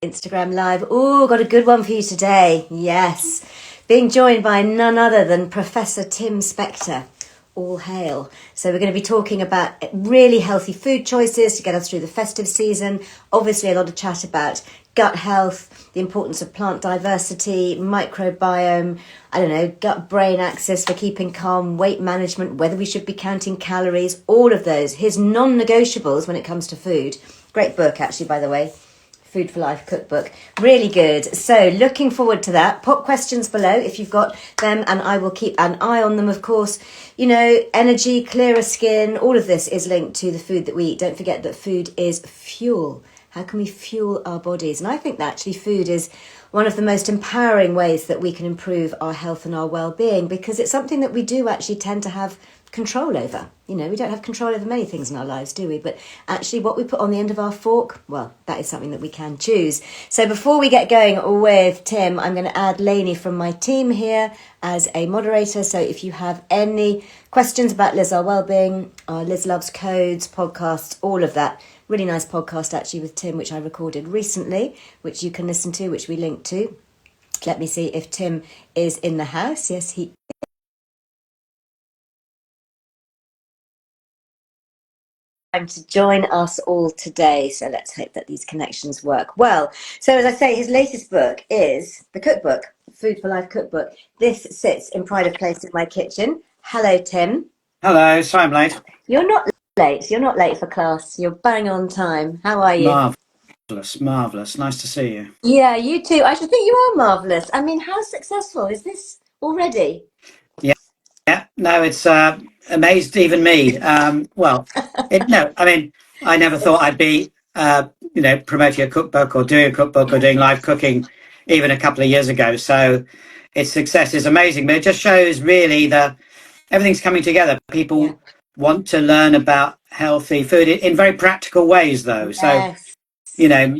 Instagram Live. Oh, got a good one for you today. Yes. Being joined by none other than Professor Tim Spector. All hail. So we're going to be talking about really healthy food choices to get us through the festive season. Obviously, a lot of chat about gut health, the importance of plant diversity, microbiome, gut-brain axis for keeping calm, weight management, whether we should be counting calories, all of those. His non-negotiables when it comes to food. Great book, actually, by the way. Food for Life cookbook. Really good. So looking forward to that. Pop questions below if you've got them, and I will keep an eye on them, of course. You know, energy, clearer skin, all of this is linked to the food that we eat. Don't forget that food is fuel. How can we fuel our bodies? And I think that actually food is one of the most empowering ways that we can improve our health and our well-being, because it's something that we do actually tend to have control over. You know, we don't have control over many things in our lives, do we? But actually what we put on the end of our fork, well, that is something that we can choose. So before we get going with Tim, I'm going to add Lainey from my team here as a moderator. So if you have any questions about Liz Our Wellbeing, Liz Loves Codes, podcasts, all of that. Really nice podcast actually with Tim, which I recorded recently, which you can listen to, which we linked to. Let me see if Tim is in the house. Yes, he time to join us all today. So let's hope that these connections work well. So as I say, his latest book is the cookbook, Food for Life cookbook. This sits in pride of place in my kitchen. Hello, Tim. Hello, sorry I'm late. You're not late. You're not late for class. You're bang on time. How are you? Marvellous, marvellous. Nice to see you. Yeah, you too. I should think you are marvellous. I mean, how successful is this already? Yeah, yeah. No, it's amazed even me. I mean, I never thought I'd be, promoting a cookbook or doing a cookbook or doing live cooking even a couple of years ago. So its success is amazing, but it just shows really that everything's coming together. Yeah. People want to learn about healthy food in very practical ways, though. So, Yes. you know,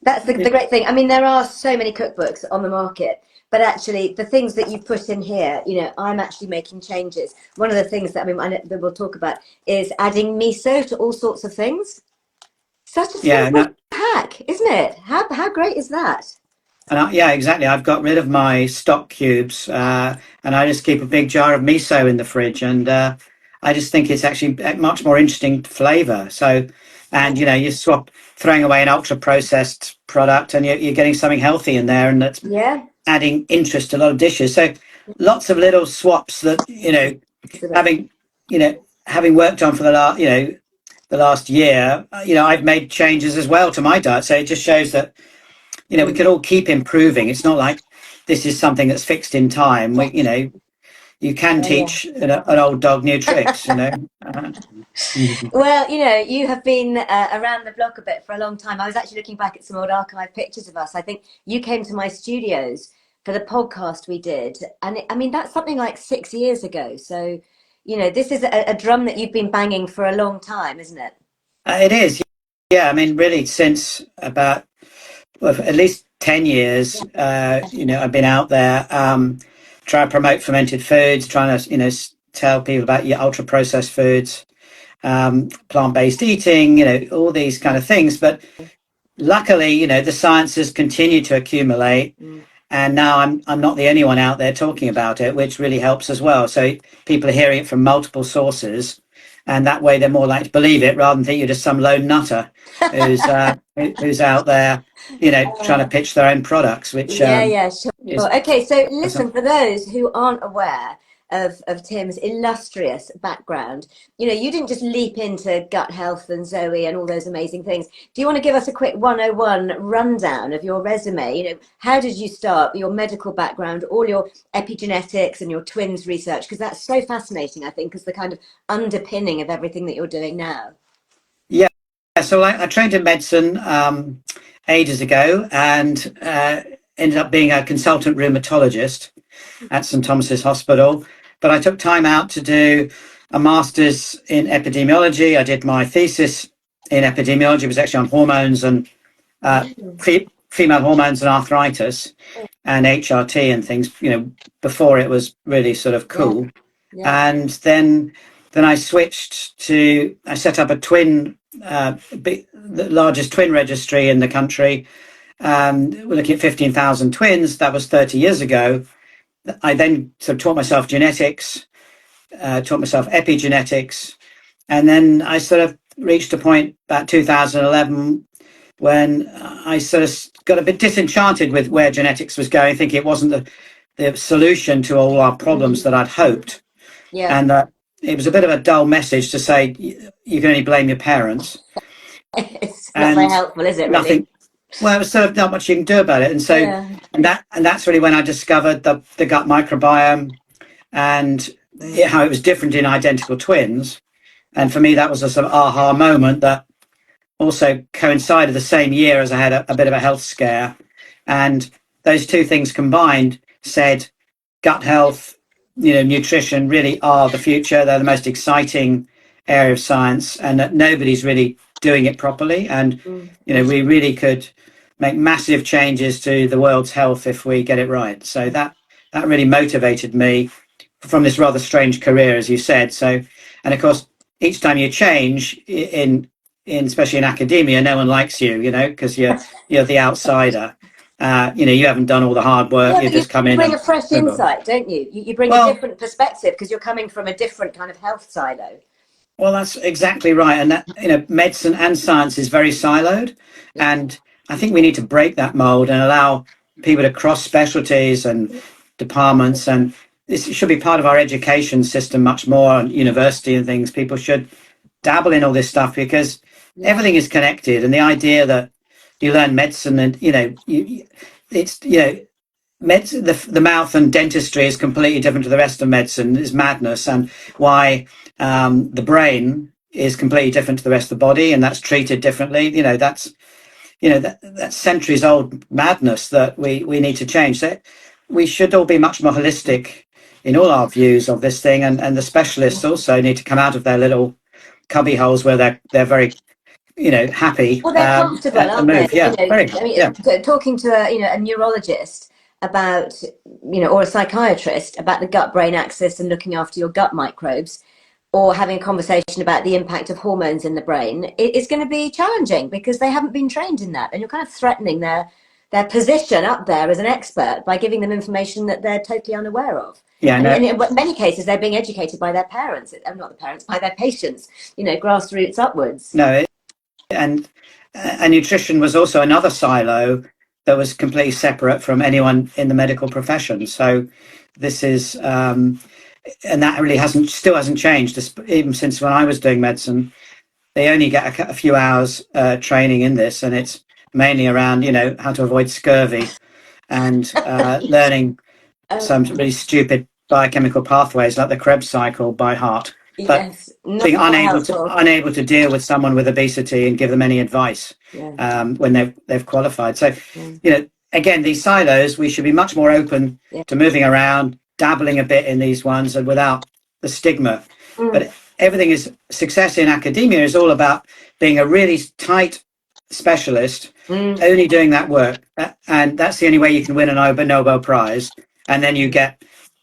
That's the great thing. I mean, there are so many cookbooks on the market, but actually the things that you put in here, you know, I'm actually making changes. One of the things that that we'll talk about is adding miso to all sorts of things. Such a yeah, simple no, hack, isn't it? How great is that? yeah, exactly. I've got rid of my stock cubes, and I just keep a big jar of miso in the fridge, and I just think it's actually a much more interesting flavour. So, and you swap throwing away an ultra processed product, and you're getting something healthy in there, and that's Yeah. adding interest to a lot of dishes. So, lots of little swaps that having having worked on for the last year, I've made changes as well to my diet. So it just shows that we could all keep improving. It's not like this is something that's fixed in time. You can Yeah. teach an old dog new tricks. Well, you know, you have been around the block a bit for a long time. I was actually looking back at some old archive pictures of us. I think you came to my studios for the podcast we did. And I mean, that's something like 6 years ago. So, you know, this is a drum that you've been banging for a long time, isn't it? It is. Yeah, I mean, really, since about for at least 10 years, I've been out there trying to promote fermented foods, trying to, tell people about your ultra processed foods, plant-based eating, all these kind of things. But luckily, the science has continued to accumulate. Mm. And now I'm not the only one out there talking about it, which really helps as well. So people are hearing it from multiple sources, and that way they're more likely to believe it rather than think you're just some lone nutter who's out there, trying to pitch their own products, which Yeah, sure. is Okay, so listen, for those who aren't aware of Tim's illustrious background, you know, you didn't just leap into gut health and Zoe and all those amazing things. Do you want to give us a quick 101 rundown of your resume? You know, how did you start, your medical background, all your epigenetics and your twins research? Because that's so fascinating, I think, as the kind of underpinning of everything that you're doing now. yeah. So I trained in medicine ages ago and ended up being a consultant rheumatologist at St Thomas's Hospital. But I took time out to do a master's in epidemiology. I did my thesis in epidemiology. It was actually on hormones and female hormones and arthritis and HRT and things, before it was really sort of Yeah, cool. yeah. And then I set up a twin, the largest twin registry in the country, we're looking at 15,000 twins. That was 30 years ago. I then sort of taught myself genetics, taught myself epigenetics, and then I sort of reached a point about 2011 when I sort of got a bit disenchanted with where genetics was going, thinking it wasn't the solution to all our problems that I'd hoped. Yeah. And it was a bit of a dull message to say you can only blame your parents. It's not very helpful, is it, nothing, really? well, there's sort of not much you can do about it. And so, Yeah. and that's really when I discovered the gut microbiome and how it was different in identical twins. And for me, that was a sort of aha moment that also coincided the same year as I had a bit of a health scare. And those two things combined said gut health, nutrition really are the future. They're the most exciting area of science, and that nobody's really doing it properly. And, we really could make massive changes to the world's health if we get it right. So that really motivated me from this rather strange career, as you said. So, and of course, each time you change in especially in academia, no one likes you, because you're the outsider. You haven't done all the hard work. Yeah, You but just come you in bring and a fresh insight, don't you? You bring a different perspective because you're coming from a different kind of health silo. Well, that's exactly right. And that, medicine and science is very siloed. And I think we need to break that mold and allow people to cross specialties and departments. And this should be part of our education system much more, and university and things. People should dabble in all this stuff because everything is connected. And the idea that you learn medicine and, medicine, the mouth and dentistry is completely different to the rest of medicine is madness, and why the brain is completely different to the rest of the body, and that's treated differently. That's centuries old madness that we need to change. So we should all be much more holistic in all our views of this thing, and the specialists also need to come out of their little cubby holes where they're very happy. Well, they're comfortable, aren't move. they? Yeah, very. Talking to a neurologist about, or a psychiatrist about the gut-brain axis and looking after your gut microbes, or having a conversation about the impact of hormones in the brain, it's going to be challenging because they haven't been trained in that, and you're kind of threatening their position up there as an expert by giving them information that they're totally unaware of. Yeah, and in many cases, they're being educated by their parents, not the parents, by their patients, grassroots upwards. No, and nutrition was also another silo that was completely separate from anyone in the medical profession. So this is, and that really still hasn't changed, even since when I was doing medicine. They only get a few hours training in this, and it's mainly around, how to avoid scurvy and learning some really stupid biochemical pathways like the Krebs cycle by heart. But being unable to deal with someone with obesity and give them any advice when they've qualified. So, again, these silos, we should be much more open to moving around, dabbling a bit in these ones, and without the stigma. But everything is success in academia is all about being a really tight specialist, only doing that work, and that's the only way you can win a Nobel Prize. And then you get,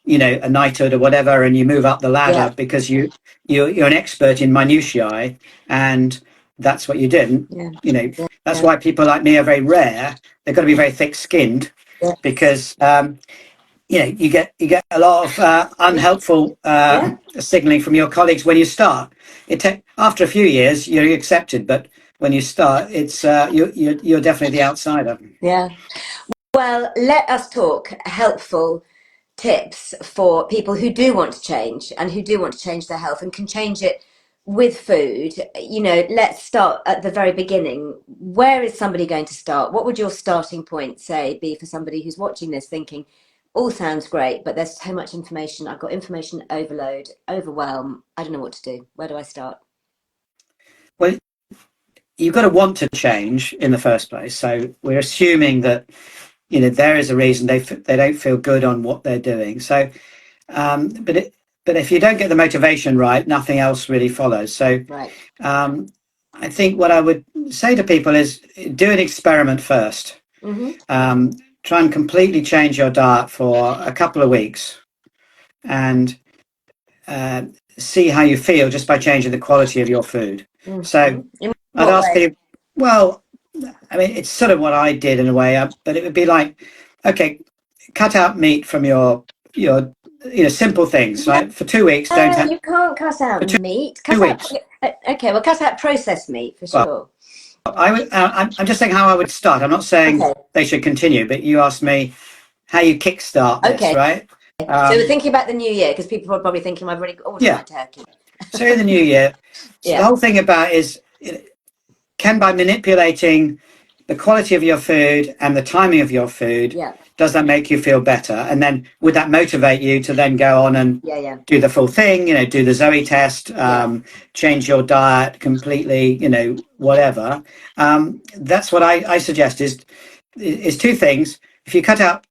a knighthood or whatever, and you move up the ladder because you're an expert in minutiae, and that's what you did. That's why people like me are very rare. They've got to be very thick-skinned because you get a lot of unhelpful signaling from your colleagues when you start. After a few years, you're accepted, but when you start, it's you're definitely the outsider. Yeah. Well, let us talk helpful tips for people who do want to change and who do want to change their health and can change it with food. Let's start at the very beginning. Where is somebody going to start? What would your starting point be for somebody who's watching this thinking, all sounds great, but there's so much information. I've got information overload, overwhelm. I don't know what to do. Where do I start? Well, you've got to want to change in the first place. So we're assuming that there is a reason they don't feel good on what they're doing. So, but if you don't get the motivation right, nothing else really follows. So, I think what I would say to people is do an experiment first. Try and completely change your diet for a couple of weeks, and see how you feel just by changing the quality of your food. So, I'd ask people, well, I mean, it's sort of what I did in a way, but it would be like, okay, cut out meat from your simple things, right? For 2 weeks, don't have You can't cut for out two, meat. two Cut out. weeks. Okay, well, cut out processed meat for Well, sure. I would. I'm just saying how I would start. I'm not saying Okay. they should continue, but you asked me how you kickstart this, Okay. right? So we're thinking about the new year because people are probably thinking I've already ordered my Yeah. turkey. So in the new year, so the Yeah. whole thing about is can by manipulating the quality of your food and the timing of your food, Yeah. does that make you feel better? And then would that motivate you to then go on and Yeah. Yeah. do the full thing, do the Zoe test, Yeah. change your diet completely, whatever. That's what I suggest is two things. If you cut out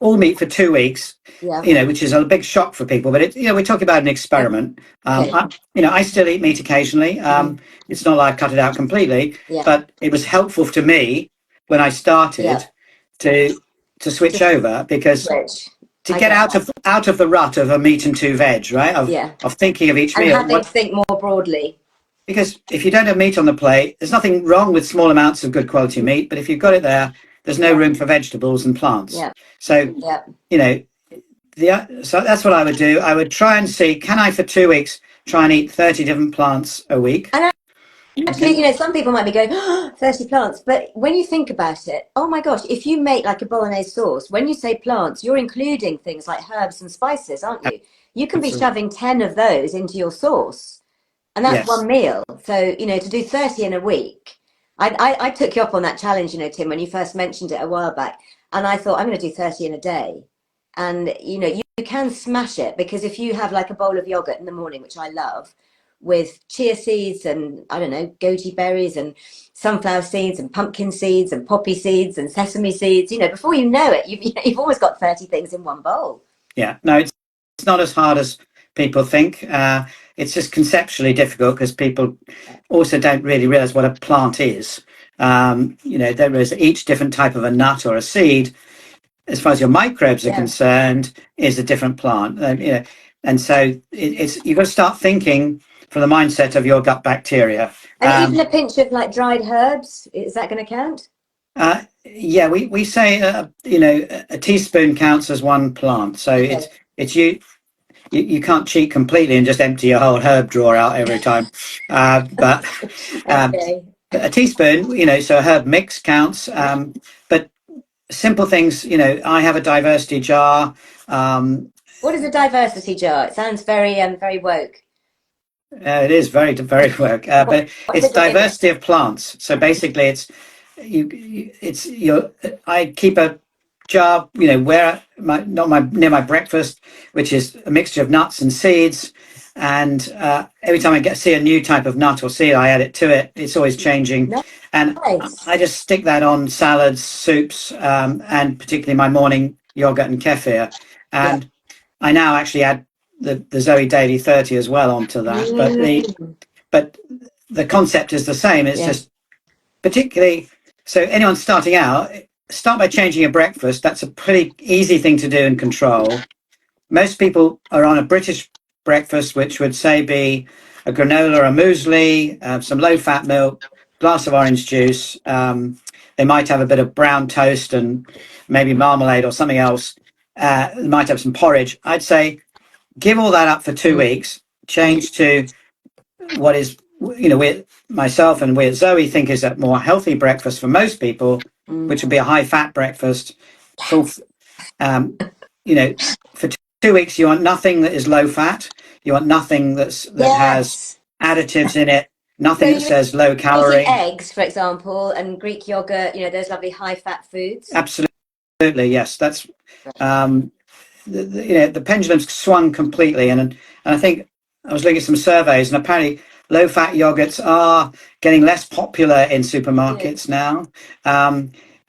all meat for 2 weeks, Yeah. which is a big shock for people. But we're talking about an experiment. Okay. I still eat meat occasionally. It's not like I cut it out completely, Yeah. but it was helpful to me when I Yeah. started to switch over because Switch. to I get get out of the rut of a meat and two veg, right? Yeah. Of thinking of each And meal. having to think more broadly. Because if you don't have meat on the plate, there's nothing wrong with small amounts of good quality meat. But if you've got it there, there's no room for vegetables and plants. Yeah. So Yeah. you know so that's what I would do. I would try and see, can I for 2 weeks try and eat 30 different plants a week? And Okay. actually, some people might be going, oh, 30 plants. But when you think about it, oh my gosh, if you make like a bolognese sauce, when you say plants, you're including things like herbs and spices, aren't you? You can be Absolutely. shoving 10 of those into your sauce. And that's Yes. one meal. So, to do 30 in a week. I took you up on that challenge, Tim, when you first mentioned it a while back. And I thought, I'm going to do 30 in a day. And, you can smash it because if you have like a bowl of yogurt in the morning, which I love, with chia seeds and, I don't know, goji berries and sunflower seeds and pumpkin seeds and poppy seeds and sesame seeds, before you know it, you've almost got 30 things in one bowl. Yeah. No, it's not as hard as people think. It's just conceptually difficult because people also don't really realize what a plant is. There is each different type of a nut or a seed, as far as your microbes are Yeah. concerned, is a different plant. And so it's you've got to start thinking from the mindset of your gut bacteria. And even a pinch of like dried herbs, is that going to count? Yeah, we say a teaspoon counts as one plant. So Okay. it's you can't cheat completely and just empty your whole herb drawer out every time. But Okay. a teaspoon, so a herb mix counts. But simple things, I have a diversity jar. What is a diversity jar? It sounds very woke. It is very work, but What is it's it in it? diversity of plants. So basically, it's your. I keep a jar, where not my near my breakfast, which is a mixture of nuts and seeds. And every time I see a new type of nut or seed, I add it to it. It's always changing, and Nice. I just stick that on salads, soups, and particularly my morning yogurt and kefir. Yeah. And I now actually add the Zoe Daily 30 as well onto that. But the concept is the same. It's Yeah. just particularly so anyone starting out, start by changing your breakfast. That's a pretty easy thing to do and control. Most people are on a British breakfast, which would say be a granola, a muesli, some low-fat milk, glass of orange juice. They might have a bit of brown toast and maybe marmalade or something else. They might have some porridge. I'd say give all that up for 2 weeks. Change to what is, with myself and with Zoe think is a more healthy breakfast for most people, which would be a high-fat breakfast. Full, for 2 weeks, you want nothing that is low fat. You want nothing that has Yes. additives in it. Nothing So that you're says low calorie. eggs, for example, and Greek yogurt, those lovely high-fat foods. Absolutely, yes. That's the pendulum's swung completely, and I think I was looking at some surveys, and apparently low-fat yogurts are getting less popular in supermarkets now.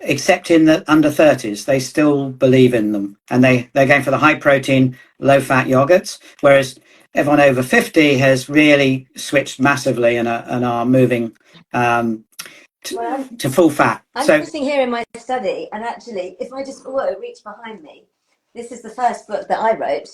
Except in the under 30s, they still believe in them, and they're going for the high protein, low fat yogurts, whereas everyone over 50 has really switched massively and are moving to full fat. I'm So sitting here in my study, and actually, if I just reach behind me, this is the first book that I wrote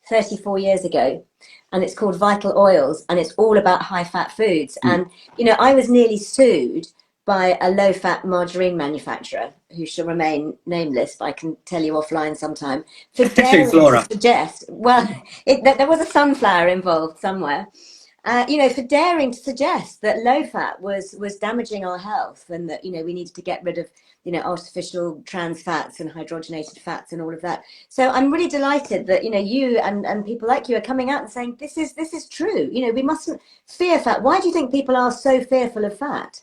34 years ago, and it's called Vital Oils, and it's all about high fat foods. And I was nearly sued by a low-fat margarine manufacturer who shall remain nameless, but I can tell you offline sometime, for Through daring to Flora. suggest, well, there was a sunflower involved somewhere, for daring to suggest that low fat was damaging our health, and that we needed to get rid of artificial trans fats and hydrogenated fats and all of that. So I'm really delighted that you and people like you are coming out and saying this is true. We mustn't fear fat. Why do you think people are so fearful of fat?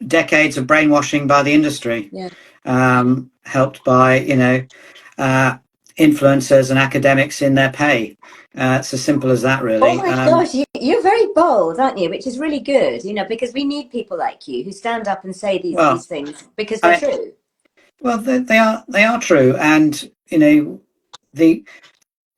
Decades of brainwashing by the industry, Yeah. helped by influencers and academics in their pay. It's as simple as that, really. Oh my gosh, you're very bold, aren't you? Which is really good, because we need people like you who stand up and say these things because they're true. Well, they are true, and the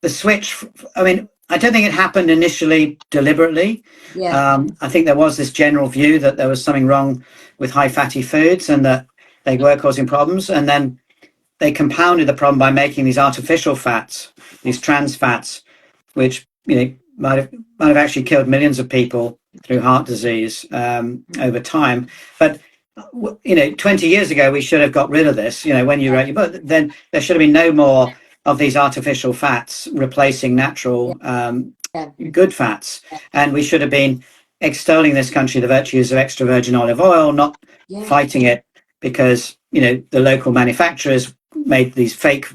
switch. I mean, I don't think it happened initially deliberately. Yeah. I think there was this general view that there was something wrong with high fatty foods and that they were causing problems, and then they compounded the problem by making these artificial fats, these trans fats, which might have actually killed millions of people through heart disease over time. But 20 years ago we should have got rid of this. When you wrote your book, then there should have been no more of these artificial fats replacing natural good fats, and we should have been extolling this country the virtues of extra virgin olive oil, not fighting it because the local manufacturers made these fake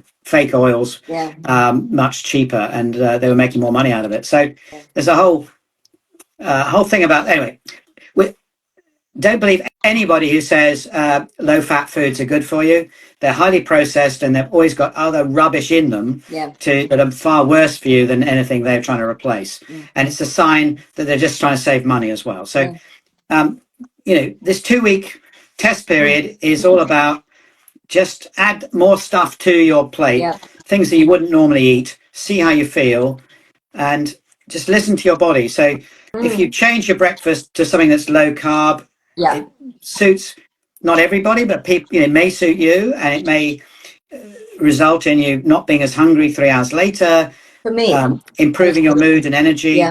oils much cheaper, and they were making more money out of it. So there's a whole thing about, anyway, don't believe anybody who says low fat foods are good for you. They're highly processed and they've always got other rubbish in them that are far worse for you than anything they're trying to replace. And it's a sign that they're just trying to save money as well. So this 2-week test period is all about just add more stuff to your plate, things that you wouldn't normally eat, see how you feel, and just listen to your body. So if you change your breakfast to something that's low carb, it suits not everybody, but people, it may suit you, and it may result in you not being as hungry 3 hours later. For me, improving your mood and energy.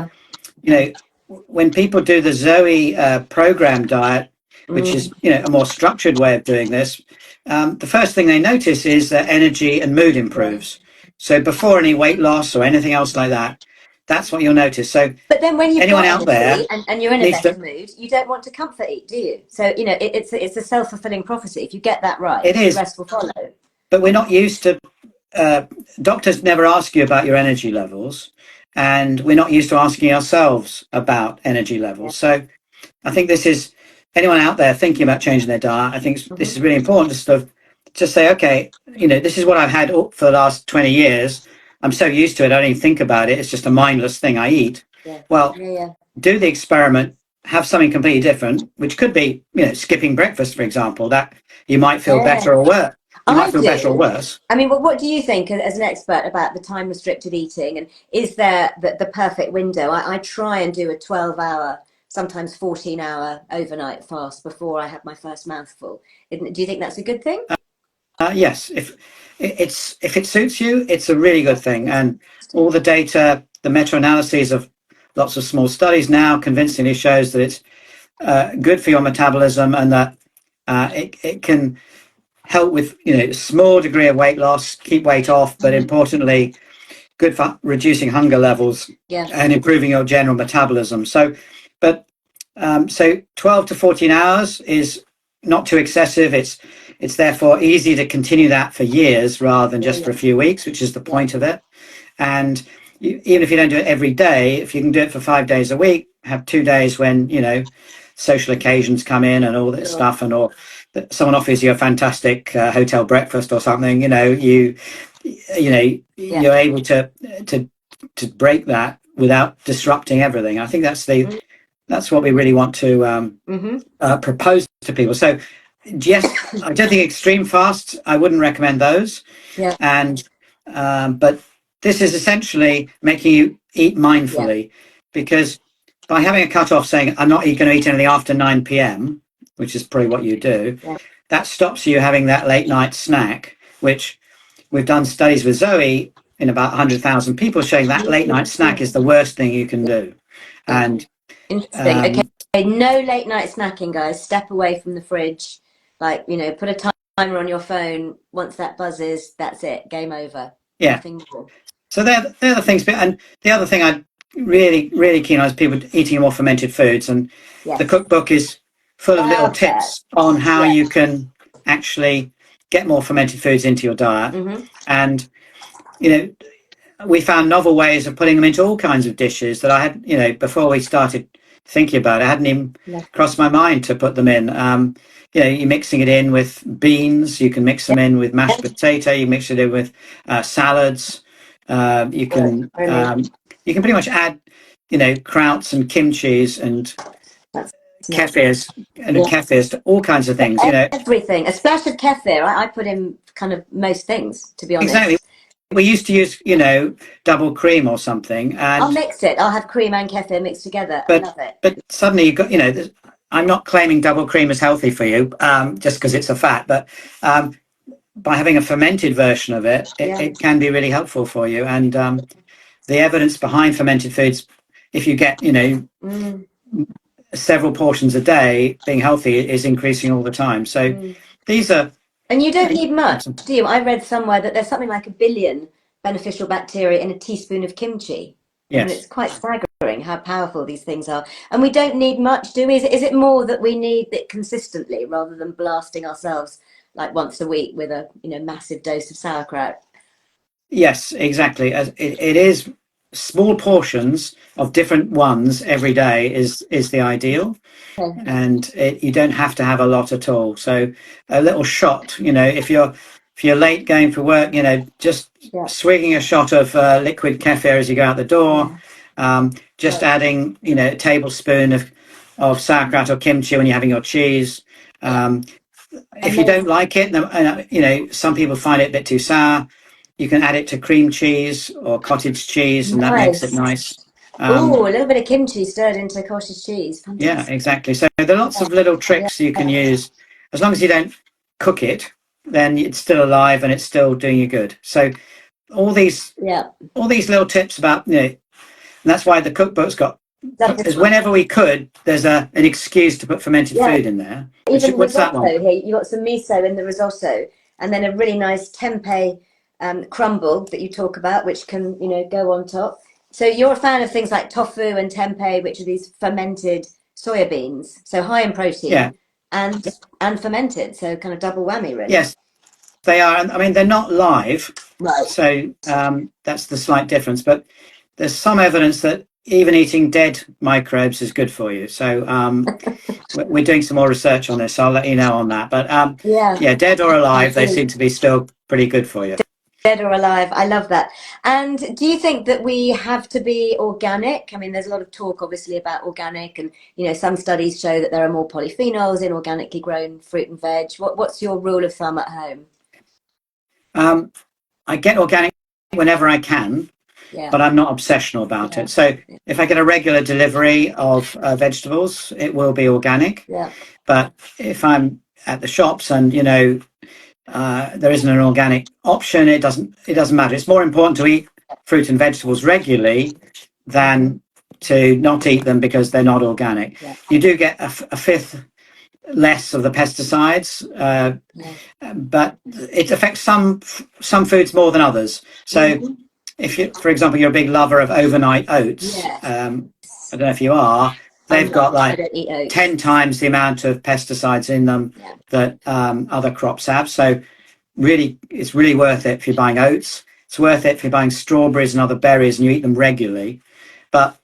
When people do the Zoe program diet, which is a more structured way of doing this, the first thing they notice is that energy and mood improves. So before any weight loss or anything else like that, that's what you'll notice. So, but then when you've anyone got out there and you're in a better mood, you don't want to comfort eat, do you? So it's a self-fulfilling prophecy. If you get that right, it is. The rest will follow. But we're not used to. Doctors never ask you about your energy levels, and we're not used to asking ourselves about energy levels. So, I think this is anyone out there thinking about changing their diet. I think this is really important to just say, okay, this is what I've had for the last 20 years. I'm so used to it, I don't even think about it. It's just a mindless thing I eat. Do the experiment, have something completely different, which could be, skipping breakfast, for example, that you might feel better or worse. You might feel better or worse. I mean, what do you think as an expert about the time restricted eating? And is there the perfect window? I try and do a 12-hour, sometimes 14-hour overnight fast before I have my first mouthful. Do you think that's a good thing? Yes, if it suits you, it's a really good thing. And all the data, the meta-analyses of lots of small studies now convincingly shows that it's good for your metabolism, and that it can help with a small degree of weight loss, keep weight off, but importantly, good for reducing hunger levels and improving your general metabolism. So 12 to 14 hours is not too excessive. It's therefore easy to continue that for years rather than just for a few weeks, which is the point of it. And even if you don't do it every day, if you can do it for 5 days a week, have 2 days when social occasions come in and all this stuff, and or someone offers you a fantastic hotel breakfast or something, you're able to break that without disrupting everything. I think that's what we really want to propose to people. So yes, I don't think extreme fasts, I wouldn't recommend those. And but this is essentially making you eat mindfully, because by having a cut-off saying I'm not going to eat anything after 9 p.m, which is probably what you do, that stops you having that late night snack, which we've done studies with Zoe in about 100,000 people showing that late night snack is the worst thing you can do. And interesting. Okay. no late night snacking, guys. Step away from the fridge. Like, put a timer on your phone. Once that buzzes, that's it. Game over. Yeah. Nothing more. So they're the things. And the other thing I'm really keen on is people eating more fermented foods. And the Yes. cookbook is full of little Perfect. tips on how Yeah. you can actually get more fermented foods into your diet. Mm-hmm. And, we found novel ways of putting them into all kinds of dishes that I had, before we started thinking about it, I hadn't even crossed my mind to put them in. You're mixing it in with beans. You can mix them in with mashed potato. You mix it in with salads. You can pretty much add, krauts and kimchis and That's kefirs to all kinds of things. everything. A splash of kefir. I put in kind of most things, to be honest. Exactly. We used to use, double cream or something, and I'll mix it. I'll have cream and kefir mixed together. I love it. But suddenly you got, I'm not claiming double cream is healthy for you, just because it's a fat, but by having a fermented version of it, it can be really helpful for you. And the evidence behind fermented foods, if you get, several portions a day, being healthy is increasing all the time. So these are. And you don't need much, do you? I read somewhere that there's something like 1 billion beneficial bacteria in a teaspoon of kimchi. Yes. And it's quite staggering how powerful these things are. And we don't need much, do we? Is it more that we need it consistently rather than blasting ourselves like once a week with a massive dose of sauerkraut? Yes, exactly. As it is, small portions of different ones every day is the ideal, and you don't have to have a lot at all. So a little shot, if you're late going for work, just swigging a shot of liquid kefir as you go out the door, just adding a tablespoon of sauerkraut or kimchi when you're having your cheese. If you don't like it, some people find it a bit too sour. You can add it to cream cheese or cottage cheese, and that makes it nice. A little bit of kimchi stirred into cottage cheese. Fantastic. Yeah, exactly. So there are lots of little tricks you can use. As long as you don't cook it, then it's still alive and it's still doing you good. So all these little tips about, and that's why the cookbook's got, is whenever we could, there's an excuse to put fermented food in there. Even what's that one? Here, you got some miso in the risotto, and then a really nice tempeh crumble that you talk about, which can go on top. So you're a fan of things like tofu and tempeh, which are these fermented soya beans, so high in protein and fermented, so kind of double whammy, really. Yes, they are. I mean, they're not live, right? So that's the slight difference. But there's some evidence that even eating dead microbes is good for you. So we're doing some more research on this. So I'll let you know on that. But dead or alive, they seem to be still pretty good for you. Dead or alive, I love that. And do you think that we have to be organic? I mean, there's a lot of talk, obviously, about organic, and some studies show that there are more polyphenols in organically grown fruit and veg. What's your rule of thumb at home? I get organic whenever I can, but I'm not obsessional about it. So if I get a regular delivery of vegetables, it will be organic. Yeah. But if I'm at the shops and there isn't an organic option, it doesn't matter. It's more important to eat fruit and vegetables regularly than to not eat them because they're not organic. You do get a fifth less of the pesticides, but it affects some foods more than others. So if you, for example, you're a big lover of overnight oats, I don't know if you are, they've got like 10 times the amount of pesticides in them that other crops have. So really, it's really worth it if you're buying oats. It's worth it if you're buying strawberries and other berries and you eat them regularly. But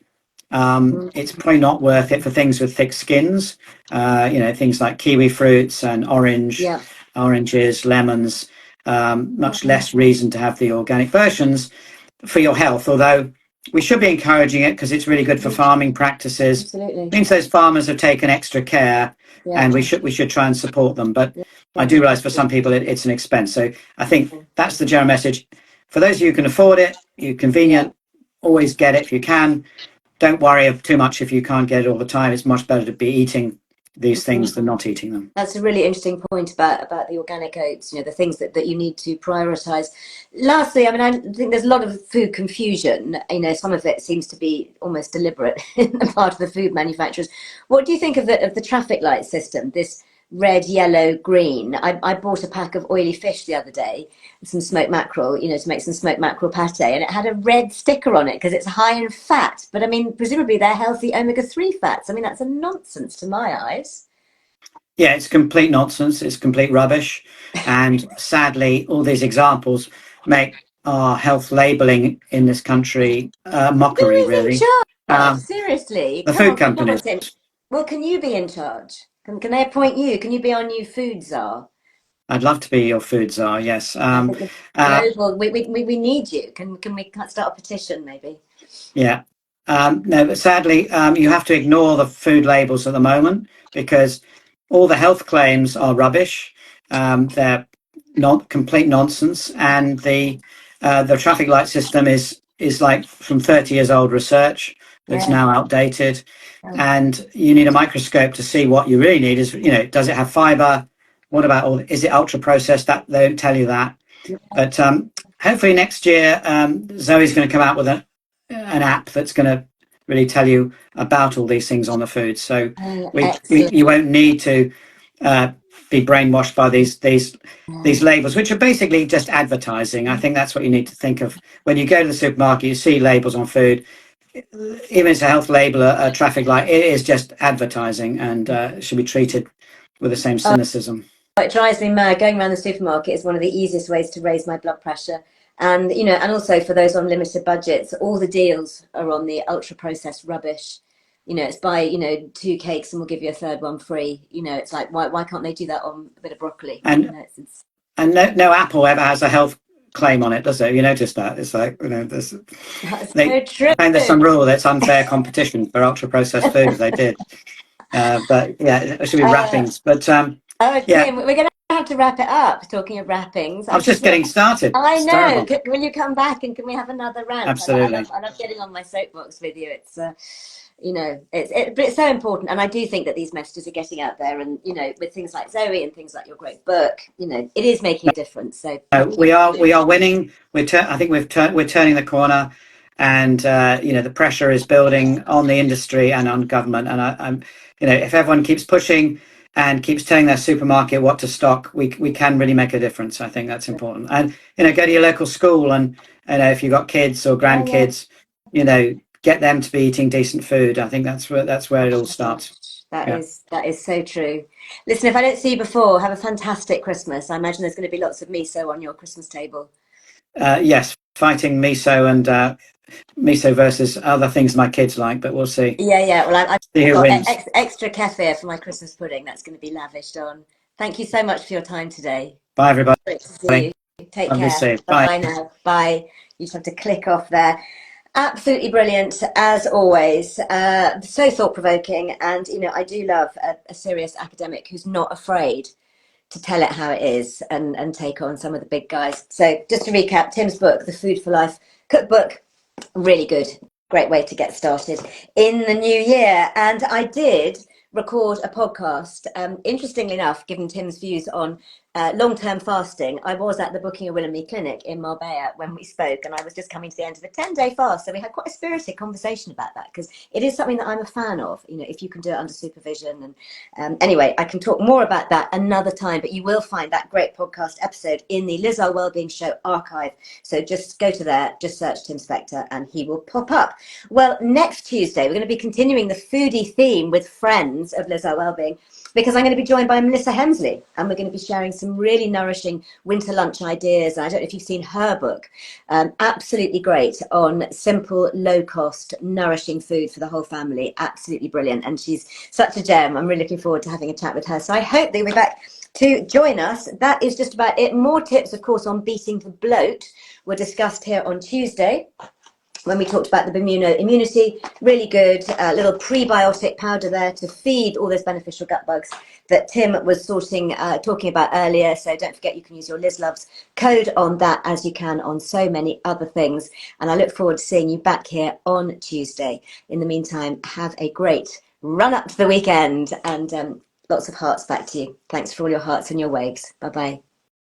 it's probably not worth it for things with thick skins, things like kiwi fruits and oranges, lemons, much less reason to have the organic versions for your health, although we should be encouraging it because it's really good for farming practices. Absolutely. It means those farmers have taken extra care, and we should try and support them. But I do realise for some people it's an expense. So I think that's the general message. For those of you who can afford it, you're convenient, always get it if you can. Don't worry too much if you can't get it all the time. It's much better to be eating these things than not eating them. That's a really interesting point about the organic oats, the things that you need to prioritize. Lastly, I mean, I think there's a lot of food confusion. Some of it seems to be almost deliberate in the part of the food manufacturers. What do you think of the traffic light system, this red, yellow, green? I bought a pack of oily fish the other day, some smoked mackerel, to make some smoked mackerel pate, and it had a red sticker on it because it's high in fat. But I mean, presumably they're healthy omega-3 fats. I mean, that's a nonsense to my eyes. Yeah, it's complete nonsense. It's complete rubbish. And sadly, all these examples make our health labelling in this country Who mockery, is in really. charge? Um, Seriously, the come food on, come on, companies. Tim. Well, can you be in charge? Can they appoint you? Can you be our new food czar? I'd love to be your food czar, yes. I think the global, we need you. Can we start a petition, maybe? Yeah. No, but sadly, you have to ignore the food labels at the moment because all the health claims are rubbish. They're not complete nonsense, and the traffic light system is like from 30 years old research that's Yeah. now outdated, Yeah. and you need a microscope to see what you really need. Is does it have fiber? What about all? Is it ultra processed? That they don't tell you that. But hopefully next year, Zoe's going to come out with an app that's going to really tell you about all these things on the food. So you won't need to be brainwashed by these labels, which are basically just advertising. I think that's what you need to think of when you go to the supermarket. You see labels on food, even if it's a health label, a traffic light. It is just advertising, and should be treated with the same cynicism. It drives me mad. Going around the supermarket is one of the easiest ways to raise my blood pressure. And, and also for those on limited budgets, all the deals are on the ultra processed rubbish. It's buy, 2 cakes and we'll give you a third one free. It's like, why can't they do that on a bit of broccoli? And no Apple ever has a health claim on it, does it? You notice that? It's like, there's so true. There's some rule that's unfair competition for ultra processed foods. They did. But yeah, it should be wrappings. But Tim, we're going to have to wrap it up. Talking of wrappings, I was just getting started. I know. Will you come back and can we have another rant? Absolutely. I love getting on my soapbox with you. It's but it's so important, and I do think that these messages are getting out there, and with things like Zoe and things like your great book, it is making a difference. So we are winning. I think we're turning the corner, and the pressure is building on the industry and on government. And I'm if everyone keeps pushing and keeps telling their supermarket what to stock, we can really make a difference. I think that's important. And go to your local school, and if you've got kids or grandkids, get them to be eating decent food. I think that's where it all starts. That is so true. Listen, if I don't see you before, have a fantastic Christmas. I imagine there's going to be lots of miso on your Christmas table. Yes, fighting miso and miso versus other things my kids like, but we'll see. Yeah. Well, I've got extra kefir for my Christmas pudding. That's going to be lavished on. Thank you so much for your time today. Bye, everybody. Great to see you. Take care. Bye now. Bye. You just have to click off there. Absolutely brilliant, as always. So thought-provoking, and I do love a serious academic who's not afraid to tell it how it is and take on some of the big guys. So just to recap, Tim's book, The Food for Life cookbook, really good. Great way to get started in the new year. And I did record a podcast. Interestingly enough, given Tim's views on long-term fasting, I was at the Booking a Will and Me clinic in Marbella when we spoke, and I was just coming to the end of a 10-day fast. So we had quite a spirited conversation about that, because it is something that I'm a fan of, if you can do it under supervision. And anyway, I can talk more about that another time, but you will find that great podcast episode in the Liz Earle Wellbeing Show archive. So just go to there, just search Tim Spector and he will pop up. Well, next Tuesday, we're going to be continuing the foodie theme with friends of Liz Earle Wellbeing, because I'm going to be joined by Melissa Hemsley, and we're going to be sharing some really nourishing winter lunch ideas. And I don't know if you've seen her book, absolutely great, on simple, low-cost, nourishing food for the whole family. Absolutely brilliant, and she's such a gem. I'm really looking forward to having a chat with her. So I hope that you'll be back to join us. That is just about it. More tips, of course, on beating the bloat were discussed here on Tuesday, when we talked about the immunity. Really good little prebiotic powder there to feed all those beneficial gut bugs that Tim was talking about earlier. So don't forget, you can use your Liz Loves code on that, as you can on so many other things. And I look forward to seeing you back here on Tuesday. In the meantime, have a great run up to the weekend, and Lots of hearts back to you. Thanks for all your hearts and your waves. Bye bye.